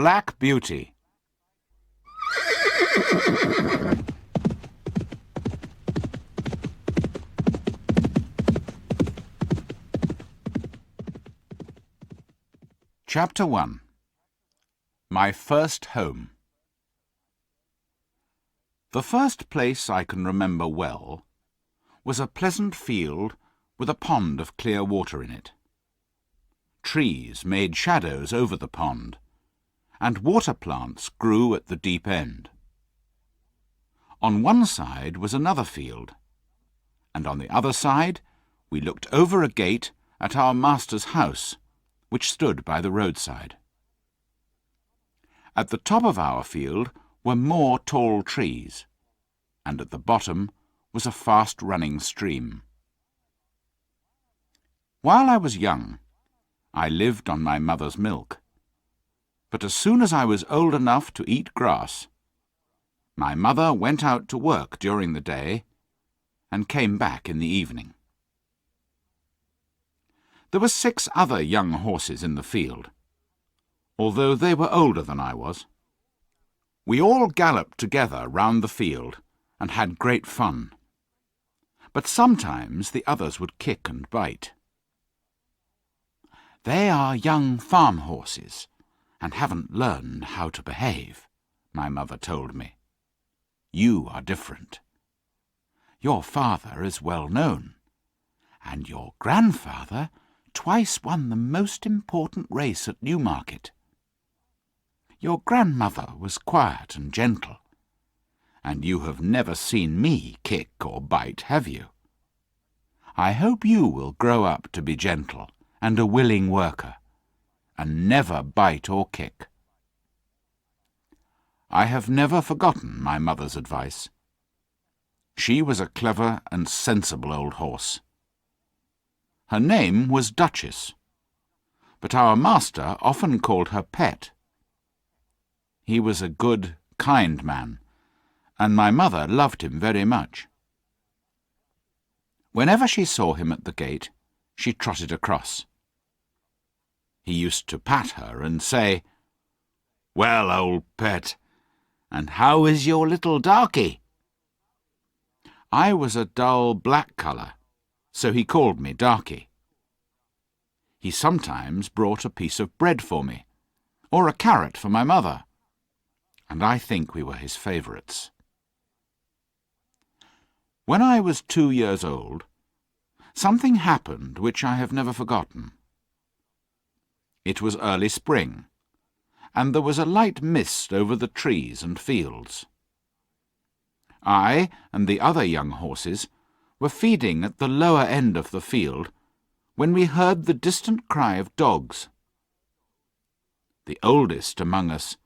Black Beauty. Chapter 1. My First Home. The first place I can remember well was a pleasant field with a pond of clear water in it. Trees made shadows over the pond, and water plants grew at the deep end. On one side was another field, and on the other side we looked over a gate at our master's house, which stood by the roadside. At the top of our field were more tall trees, and at the bottom was a fast-running stream. While I was young, I lived on my mother's milk, but as soon as I was old enough to eat grass, my mother went out to work during the day and came back in the evening. There were 6 other young horses in the field, although they were older than I was. We all galloped together round the field and had great fun, but sometimes the others would kick and bite. "They are young farm horses and haven't learned how to behave," my mother told me. "You are different. Your father is well known, and your grandfather twice won the most important race at Newmarket. Your grandmother was quiet and gentle, and you have never seen me kick or bite, have you? I hope you will grow up to be gentle and a willing worker, and never bite or kick." I have never forgotten my mother's advice. She was a clever and sensible old horse. Her name was Duchess, but our master often called her Pet. He was a good, kind man, and my mother loved him very much. Whenever she saw him at the gate, she trotted across. He used to pat her and say, "Well, old Pet, and how is your little darky?" I was a dull black colour, so he called me Darky. He sometimes brought a piece of bread for me, or a carrot for my mother, and I think we were his favourites. When I was 2 years old, something happened which I have never forgotten. It was early spring, and there was a light mist over the trees and fields. I and the other young horses were feeding at the lower end of the field when we heard the distant cry of dogs. The oldest among us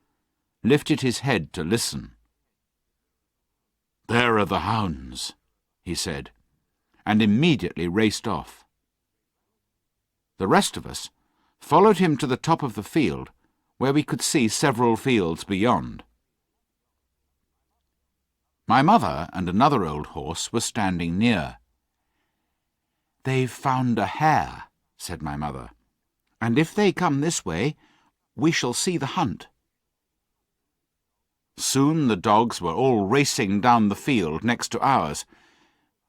lifted his head to listen. "There are the hounds," he said, and immediately raced off. The rest of us followed him to the top of the field, where we could see several fields beyond. My mother and another old horse were standing near. "They've found a hare," said my mother, "and if they come this way, we shall see the hunt." Soon the dogs were all racing down the field next to ours,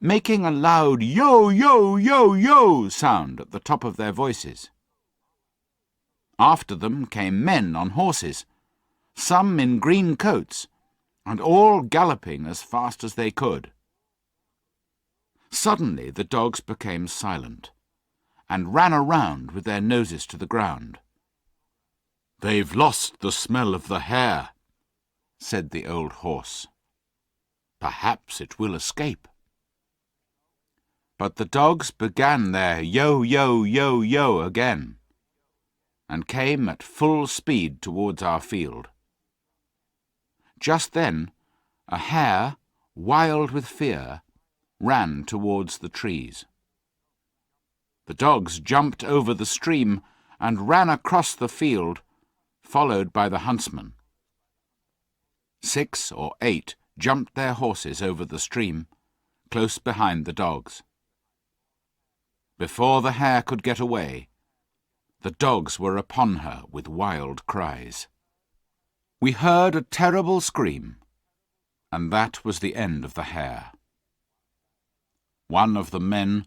making a loud yo, yo, yo, yo sound at the top of their voices. After them came men on horses, some in green coats, and all galloping as fast as they could. Suddenly the dogs became silent, and ran around with their noses to the ground. "They've lost the smell of the hare," said the old horse. "Perhaps it will escape." But the dogs began their yo, yo, yo, yo again, and came at full speed towards our field. Just then, a hare, wild with fear, ran towards the trees. The dogs jumped over the stream and ran across the field, followed by the huntsman. 6 or 8 jumped their horses over the stream, close behind the dogs. Before the hare could get away, the dogs were upon her with wild cries. We heard a terrible scream, and that was the end of the hare. One of the men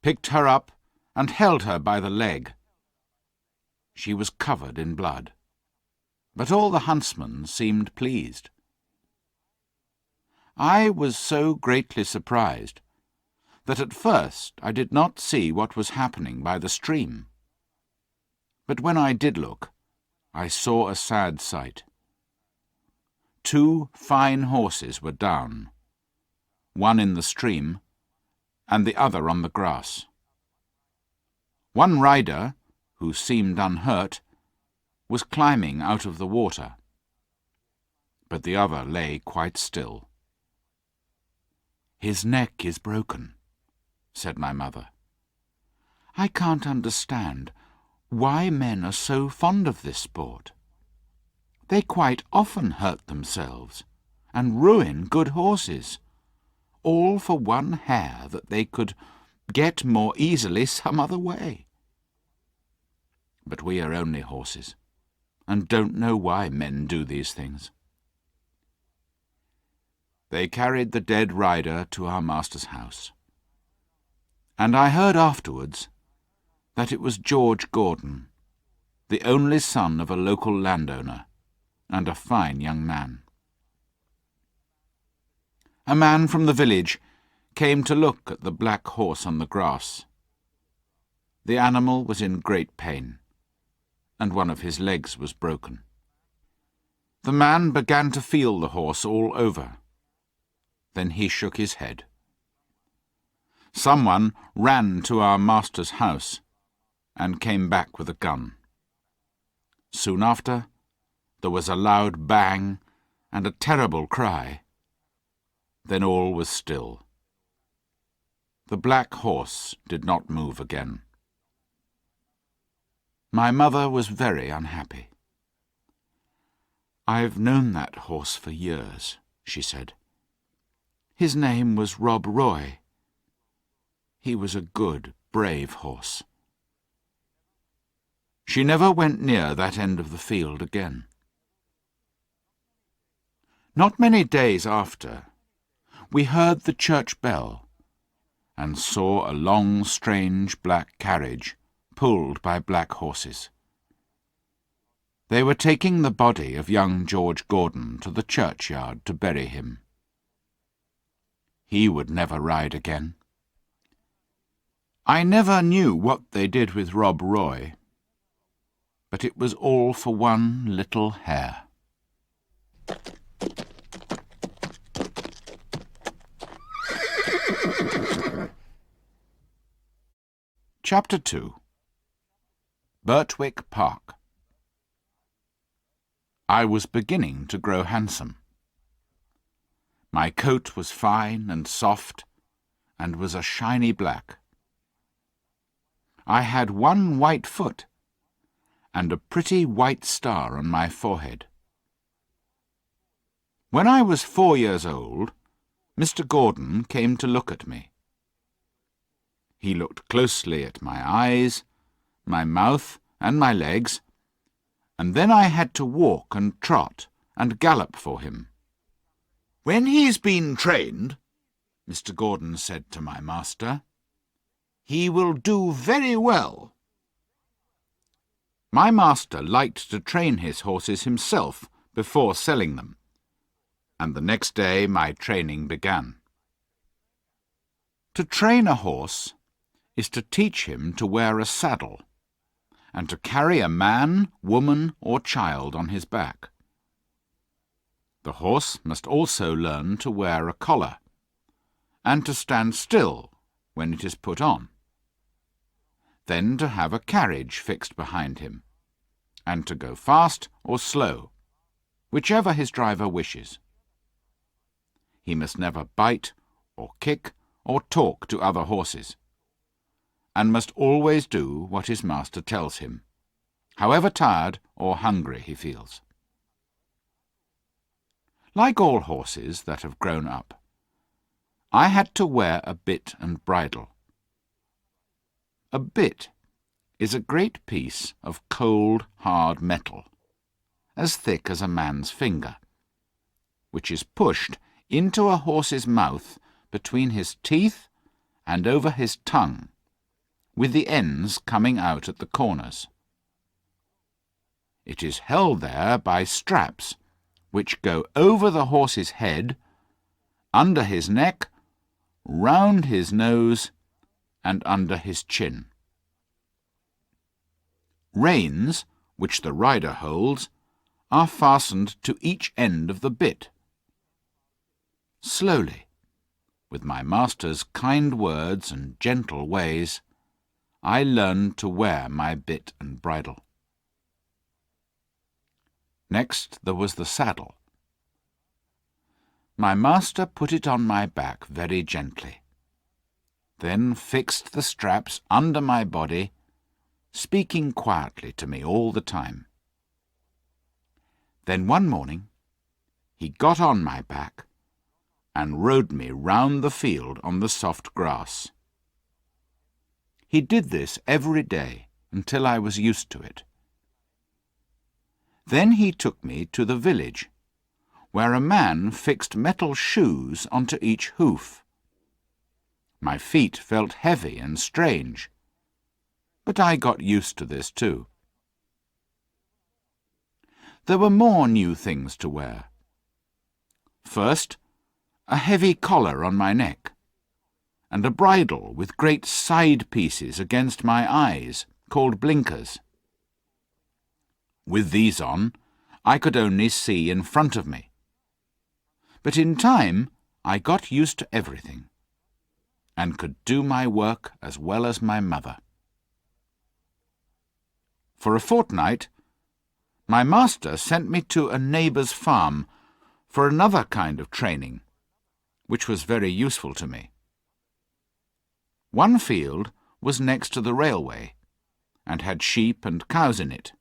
picked her up and held her by the leg. She was covered in blood, but all the huntsmen seemed pleased. I was so greatly surprised that at first I did not see what was happening by the stream. But when I did look, I saw a sad sight. 2 fine horses were down, one in the stream and the other on the grass. One rider, who seemed unhurt, was climbing out of the water, but the other lay quite still. "His neck is broken," said my mother. "I can't understand why men are so fond of this sport. They quite often hurt themselves and ruin good horses, all for one hare that they could get more easily some other way. But we are only horses, and don't know why men do these things." They carried the dead rider to our master's house, and I heard afterwards that it was George Gordon, the only son of a local landowner, and a fine young man. A man from the village came to look at the black horse on the grass. The animal was in great pain, and one of his legs was broken. The man began to feel the horse all over. Then he shook his head. Someone ran to our master's house and came back with a gun. Soon after, there was a loud bang and a terrible cry. Then all was still. The black horse did not move again. My mother was very unhappy. "I've known that horse for years," she said. "His name was Rob Roy. He was a good, brave horse." She never went near that end of the field again. Not many days after, we heard the church bell and saw a long, strange black carriage pulled by black horses. They were taking the body of young George Gordon to the churchyard to bury him. He would never ride again. I never knew what they did with Rob Roy, but it was all for one little hare. Chapter 2. Birtwick Park. I was beginning to grow handsome. My coat was fine and soft, and was a shiny black. I had one white foot, and a pretty white star on my forehead. When I was 4 years old, Mr. Gordon came to look at me. He looked closely at my eyes, my mouth, and my legs, and then I had to walk and trot and gallop for him. "When he's been trained," Mr. Gordon said to my master, "he will do very well." My master liked to train his horses himself before selling them, and the next day my training began. To train a horse is to teach him to wear a saddle, and to carry a man, woman, or child on his back. The horse must also learn to wear a collar, and to stand still when it is put on. Then to have a carriage fixed behind him, and to go fast or slow, whichever his driver wishes. He must never bite or kick or talk to other horses, and must always do what his master tells him, however tired or hungry he feels. Like all horses that have grown up, I had to wear a bit and bridle. A bit is a great piece of cold, hard metal, as thick as a man's finger, which is pushed into a horse's mouth between his teeth and over his tongue, with the ends coming out at the corners. It is held there by straps, which go over the horse's head, under his neck, round his nose, and under his chin. Reins, which the rider holds, are fastened to each end of the bit. Slowly, with my master's kind words and gentle ways, I learned to wear my bit and bridle. Next there was the saddle. My master put it on my back very gently, then fixed the straps under my body, speaking quietly to me all the time. Then one morning he got on my back and rode me round the field on the soft grass. He did this every day until I was used to it. Then he took me to the village, where a man fixed metal shoes onto each hoof. My feet felt heavy and strange, but I got used to this too. There were more new things to wear. First, a heavy collar on my neck, and a bridle with great side pieces against my eyes, called blinkers. With these on, I could only see in front of me. But in time, I got used to everything, and could do my work as well as my mother. For a fortnight, my master sent me to a neighbour's farm for another kind of training, which was very useful to me. One field was next to the railway, and had sheep and cows in it,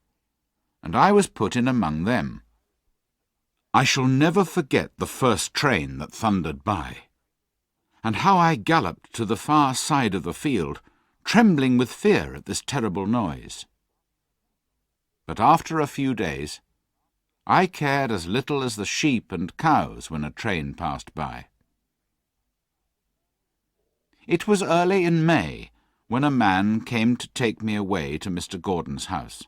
and I was put in among them. I shall never forget the first train that thundered by, and how I galloped to the far side of the field, trembling with fear at this terrible noise. But after a few days, I cared as little as the sheep and cows when a train passed by. It was early in May when a man came to take me away to Mr. Gordon's house.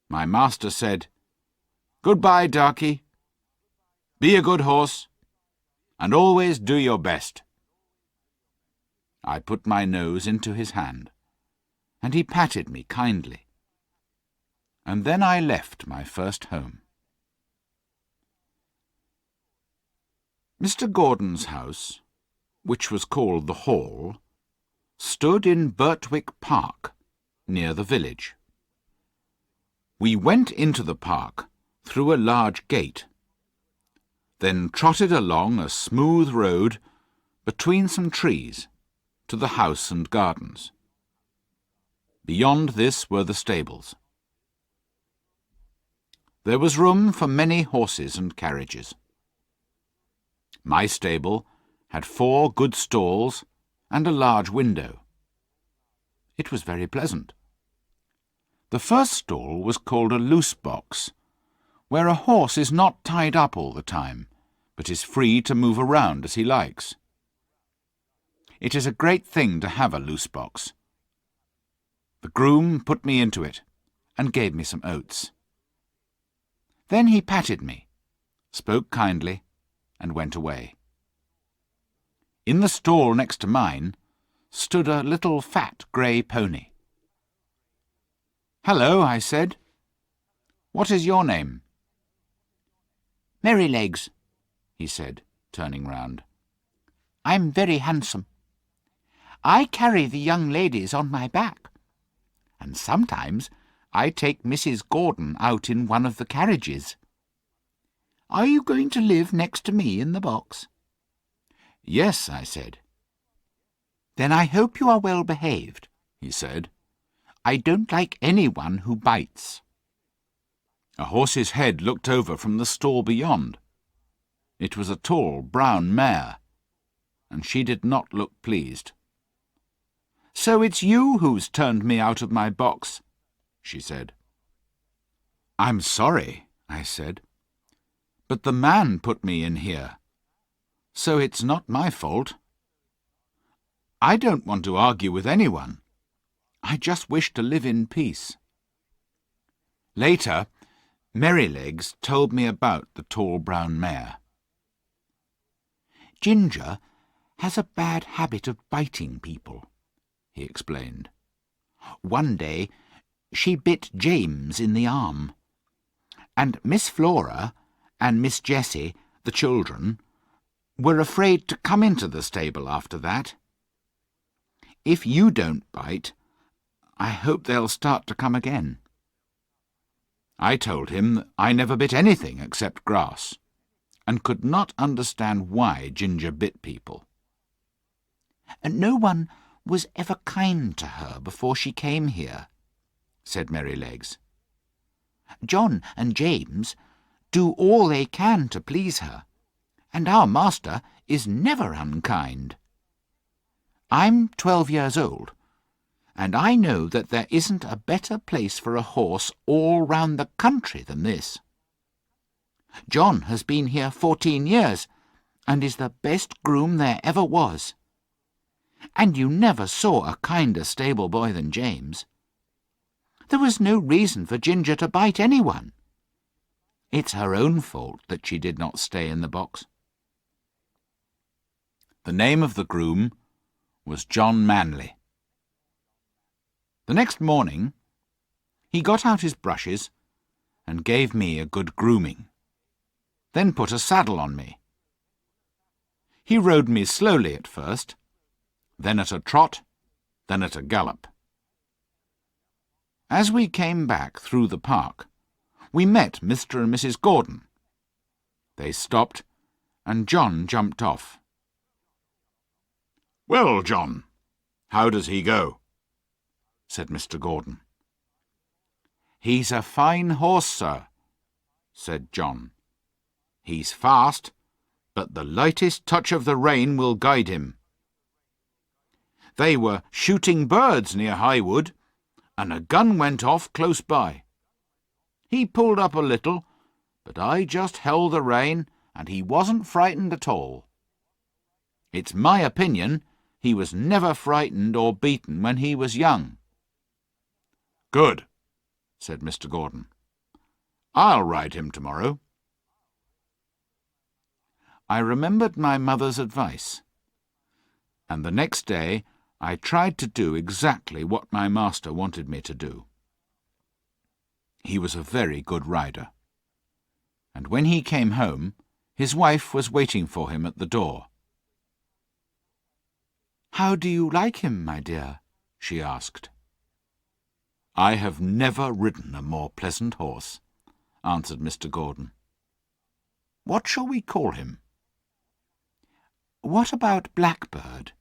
My master said, "Goodbye, darky. Be a good horse, and always do your best." I put my nose into his hand, and he patted me kindly. And then I left my first home. Mr. Gordon's house, which was called the Hall, stood in Birtwick Park, near the village. We went into the park through a large gate, then trotted along a smooth road between some trees to the house and gardens. Beyond this were the stables. There was room for many horses and carriages. My stable had 4 good stalls and a large window. It was very pleasant. The first stall was called a loose box, where a horse is not tied up all the time, but is free to move around as he likes. It is a great thing to have a loose box. The groom put me into it and gave me some oats. Then he patted me, spoke kindly, and went away. In the stall next to mine stood a little fat grey pony. "Hello," I said. "What is your name?" "Merrylegs," he said, turning round. "I'm very handsome. I carry the young ladies on my back, and sometimes I take Mrs. Gordon out in one of the carriages. Are you going to live next to me in the box?" "Yes," I said. "Then I hope you are well behaved," he said. "I don't like anyone who bites." A horse's head looked over from the stall beyond. It was a tall brown mare, and she did not look pleased. "So it's you who's turned me out of my box," she said. I'm sorry, I said, but the man put me in here, so it's not my fault. I don't want to argue with anyone. I just wish to live in peace. Later, Merrylegs told me about the tall brown mare. Ginger has a bad habit of biting people, he explained. One day she bit James in the arm, and Miss Flora and Miss Jessie, the children, were afraid to come into the stable after that. If you don't bite, I hope they'll start to come again. I told him that I never bit anything except grass, and could not understand why Ginger bit people. And no one was ever kind to her before she came here, said Merrylegs. John and James do all they can to please her, and our master is never unkind. I'm 12 years old, and I know that there isn't a better place for a horse all round the country than this. John has been here 14 years, and is the best groom there ever was. And you never saw a kinder stable boy than James. There was no reason for Ginger to bite anyone. It's her own fault that she did not stay in the box. The name of the groom was John Manley. The next morning, he got out his brushes and gave me a good grooming, then put a saddle on me. He rode me slowly at first, then at a trot, then at a gallop. As we came back through the park, we met Mr. and Mrs. Gordon. They stopped, and John jumped off. "Well, John, how does he go?" said Mr. Gordon. "He's a fine horse, sir," said John. "He's fast, but the lightest touch of the rein will guide him." They were shooting birds near Highwood, and a gun went off close by. He pulled up a little, but I just held the rein, and he wasn't frightened at all. It's my opinion he was never frightened or beaten when he was young. "Good," said Mr. Gordon. "I'll ride him tomorrow." I remembered my mother's advice, and the next day I tried to do exactly what my master wanted me to do. He was a very good rider, and when he came home, his wife was waiting for him at the door. "How do you like him, my dear?" she asked. "I have never ridden a more pleasant horse," answered Mr. Gordon. "What shall we call him?" "What about Blackbird?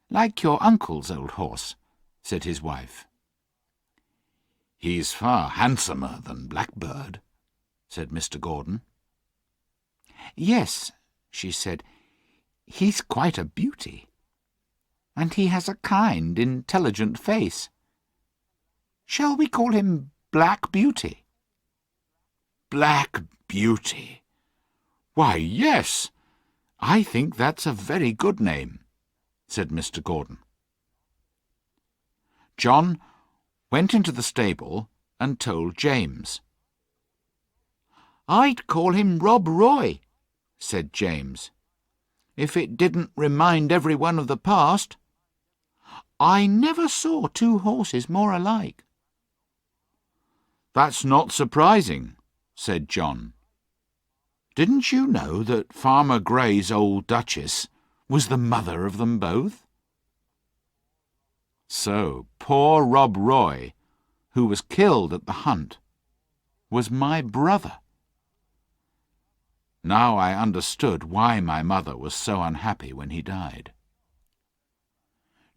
Like your uncle's old horse," said his wife. "He's far handsomer than Blackbird," said Mr. Gordon. "Yes," she said, "he's quite a beauty. And he has a kind, intelligent face. Shall we call him Black Beauty?" "Black Beauty? Why, yes, I think that's a very good name," said Mr. Gordon. John went into the stable and told James. "I'd call him Rob Roy," said James, "if it didn't remind everyone of the past. I never saw two horses more alike." "That's not surprising," said John. "Didn't you know that Farmer Gray's old Duchess was the mother of them both?" So poor Rob Roy, who was killed at the hunt, was my brother. Now I understood why my mother was so unhappy when he died.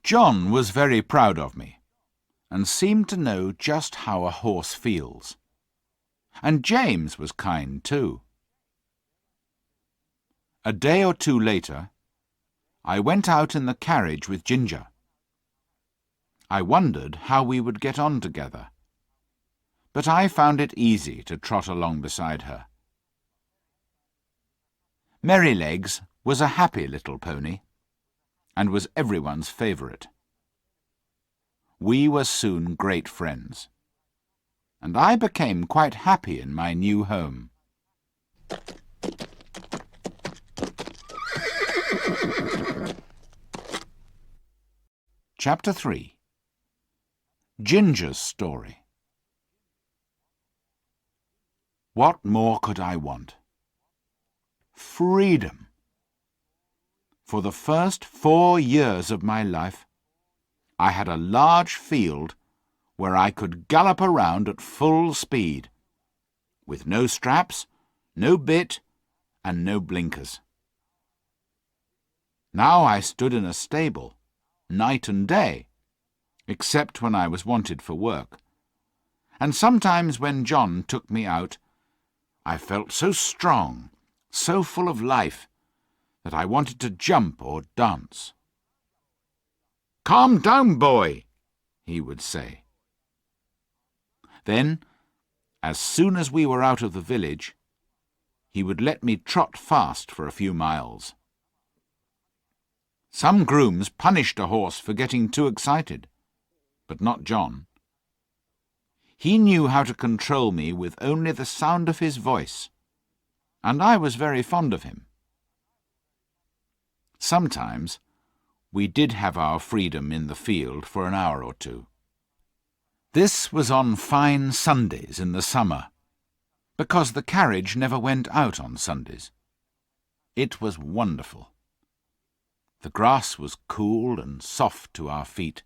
John was very proud of me, and seemed to know just how a horse feels. And James was kind too. A day or two later, I went out in the carriage with Ginger. I wondered how we would get on together, but I found it easy to trot along beside her. Merrylegs was a happy little pony, and was everyone's favourite. We were soon great friends, and I became quite happy in my new home. Chapter 3. Ginger's Story. What more could I want? Freedom. For the first 4 years of my life, I had a large field where I could gallop around at full speed, with no straps, no bit, and no blinkers. Now I stood in a stable, night and day, except when I was wanted for work, and sometimes when John took me out, I felt so strong, so full of life, that I wanted to jump or dance. "Calm down, boy," he would say. Then, as soon as we were out of the village, he would let me trot fast for a few miles. Some grooms punished a horse for getting too excited, but not John. He knew how to control me with only the sound of his voice, and I was very fond of him. Sometimes we did have our freedom in the field for an hour or two. This was on fine Sundays in the summer, because the carriage never went out on Sundays. It was wonderful. The grass was cool and soft to our feet,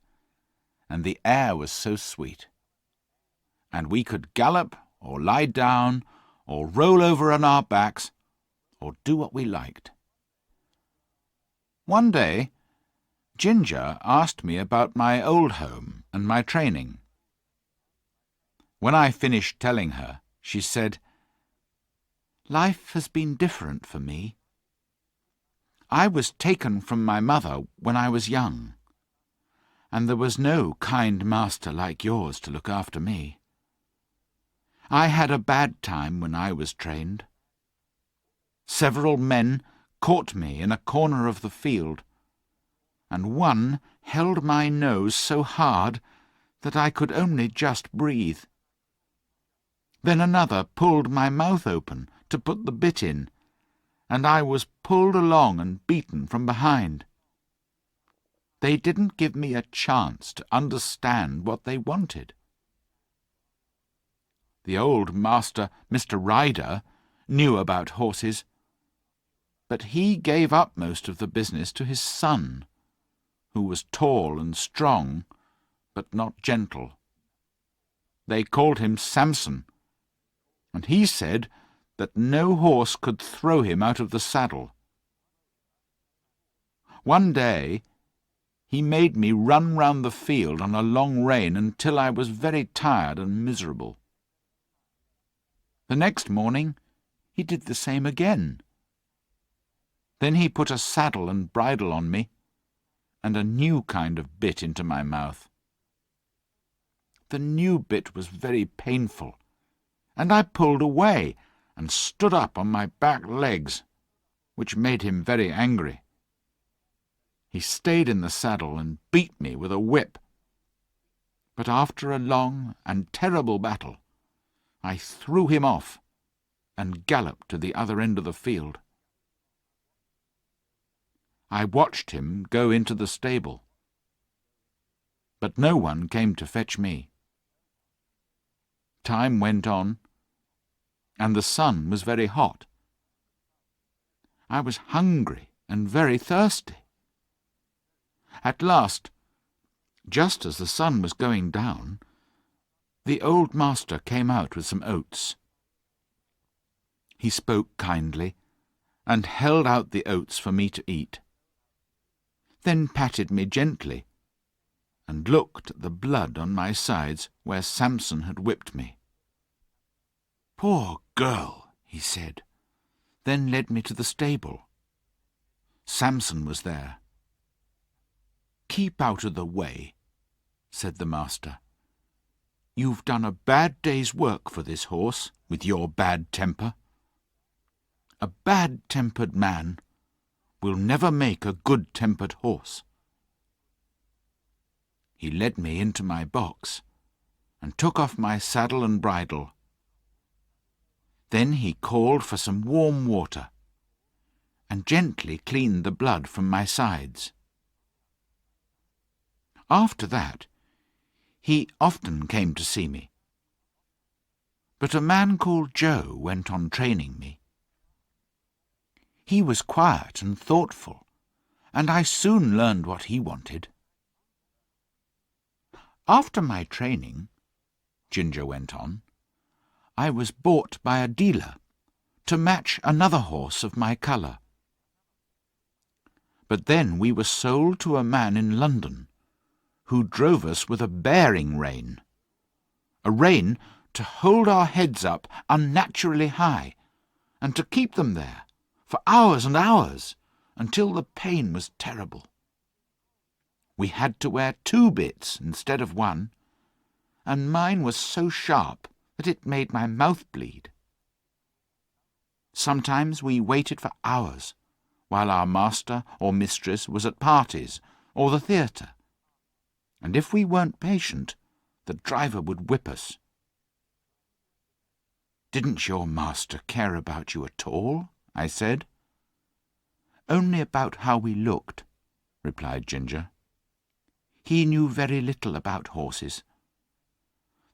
and the air was so sweet. And we could gallop, or lie down, or roll over on our backs, or do what we liked. One day, Ginger asked me about my old home and my training. When I finished telling her, she said, "Life has been different for me. I was taken from my mother when I was young, and there was no kind master like yours to look after me. I had a bad time when I was trained. Several men caught me in a corner of the field, and one held my nose so hard that I could only just breathe. Then another pulled my mouth open to put the bit in, and I was pulled along and beaten from behind. They didn't give me a chance to understand what they wanted. The old master, Mr. Ryder, knew about horses, but he gave up most of the business to his son, who was tall and strong, but not gentle. They called him Samson, and he said that no horse could throw him out of the saddle. One day he made me run round the field on a long rein until I was very tired and miserable. The next morning he did the same again. Then he put a saddle and bridle on me, and a new kind of bit into my mouth. The new bit was very painful, and I pulled away and stood up on my back legs, which made him very angry. He stayed in the saddle and beat me with a whip. But after a long and terrible battle, I threw him off and galloped to the other end of the field. I watched him go into the stable, but no one came to fetch me. Time went on, and the sun was very hot. I was hungry and very thirsty. At last, just as the sun was going down, the old master came out with some oats. He spoke kindly, and held out the oats for me to eat, then patted me gently, and looked at the blood on my sides where Samson had whipped me. "Poor girl," he said, then led me to the stable. Samson was there. "Keep out of the way," said the master. You've done a bad day's work for this horse, with your bad temper. A bad-tempered man will never make a good-tempered horse. He led me into my box and took off my saddle and bridle. Then he called for some warm water and gently cleaned the blood from my sides. After that, he often came to see me. But a man called Joe went on training me. He was quiet and thoughtful, and I soon learned what he wanted. After my training, Ginger went on, I was bought by a dealer to match another horse of my colour. But then we were sold to a man in London who drove us with a bearing rein, a rein to hold our heads up unnaturally high and to keep them there for hours and hours until the pain was terrible. We had to wear 2 bits instead of 1, and mine was so sharp that it made my mouth bleed. Sometimes we waited for hours while our master or mistress was at parties or the theatre, and if we weren't patient, the driver would whip us. "Didn't your master care about you at all?" I said. "Only about how we looked," replied Ginger. "He knew very little about horses.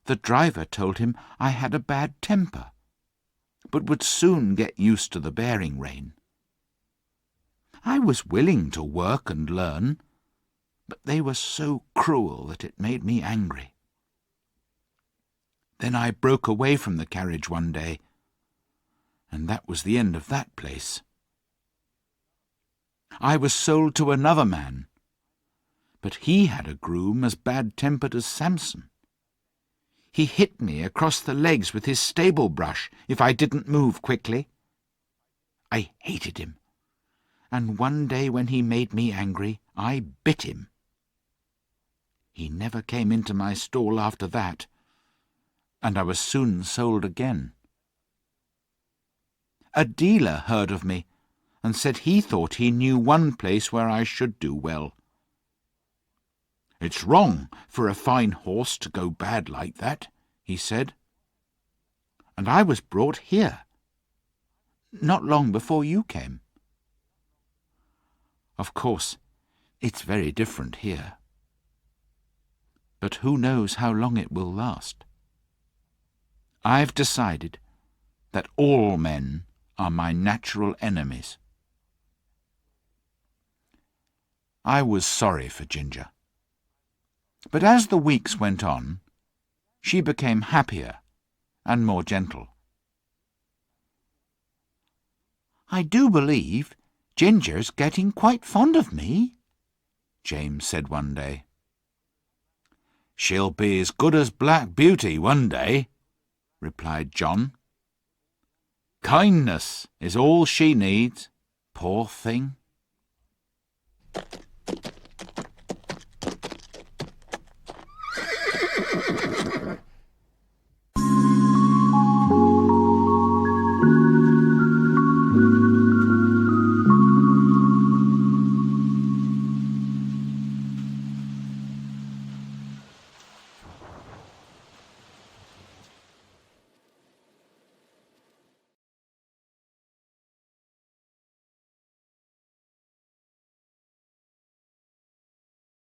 The driver told him I had a bad temper, but would soon get used to the bearing rein. I was willing to work and learn, but they were so cruel that it made me angry. Then I broke away from the carriage one day, and that was the end of that place. I was sold to another man, but he had a groom as bad-tempered as Samson. He hit me across the legs with his stable brush if I didn't move quickly. I hated him, and one day when he made me angry, I bit him. He never came into my stall after that, and I was soon sold again. A dealer heard of me and said he thought he knew one place where I should do well. "It's wrong for a fine horse to go bad like that," he said. "And I was brought here, not long before you came. Of course, it's very different here. But who knows how long it will last? I've decided that all men are my natural enemies." I was sorry for Ginger. But as the weeks went on, she became happier and more gentle. "I do believe Ginger's getting quite fond of me," James said one day. "She'll be as good as Black Beauty one day," replied John. "Kindness is all she needs, poor thing."